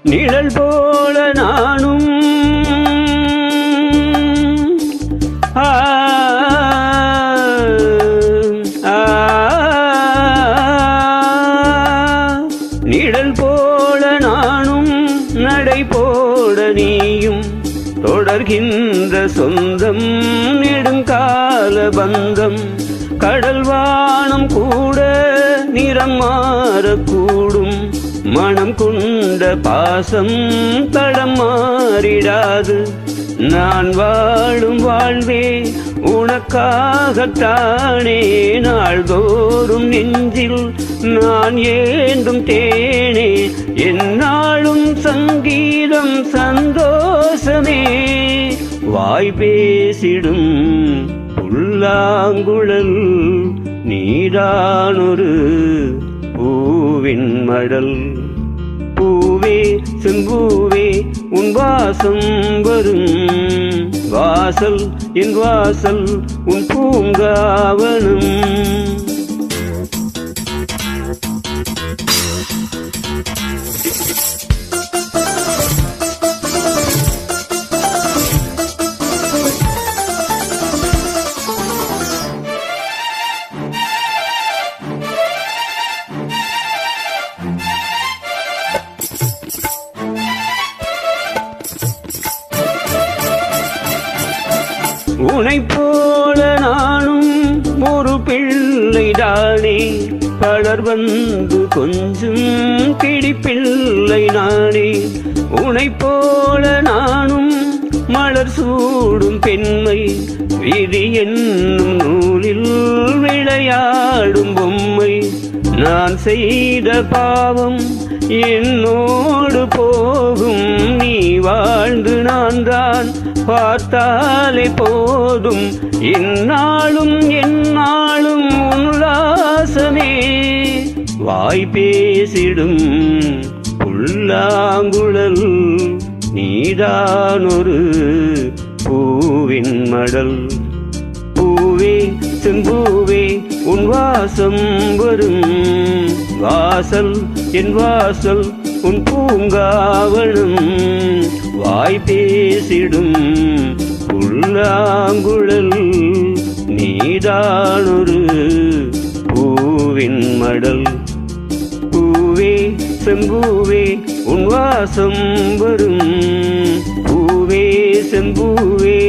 நிழல் போல நானும் நிழல் போல நானும் நடை போட நீயும் தொடர்கின்ற சொந்தம் நெடுங்கால பந்தம் கடல் வானம் கூட நிறம் மாறக்கூடும் மனம் கொண்ட பாசம் தடம் மாறிடாது நான் வாழும் வாழ்வே உனக்காகத்தானே நாள்தோறும் நெஞ்சில் நான் ஏந்தும் தேனே என்னாலும் சங்கீதம் சந்தோஷமே வாய் பேசிடும் புல்லாங்குழல் நீடானொரு பூவின் மடல் பூவே செம்பூவே உன் வாசம் வரும் வாசல் என் வாசல் உன் பூங்காவனம் உனைப் போல நானும் ஒரு பிள்ளைதானே பலர் வந்து கொஞ்சம் கிடிப்பிள்ளை நானே உனைப் போல நானும் மலர் சூடும் பெண்மை விதி என்னும் நூலில் விளையாடும் பொம்மை நான் செய்த பாவம் என்னோடு போகும் நீ வாழ்ந்து நான் தான் பார்த்தாலே போதும் என்னாலும் என்னாலும் உல்லாசமே வாய் பேசிடும் புல்லாங்குழல் நீதானொரு பூவின் மடல் பூவே செம்பூவே உன் வாசம் வரும் வாசல் என் வாசல் உன் பூங்காவனம் வாய் பேசிடும் புல்லாங்குழல் நீதானொரு பூவின் மடல் பூவே செம்பூவே உன் வாசம் வரும் பூவே செம்பூவே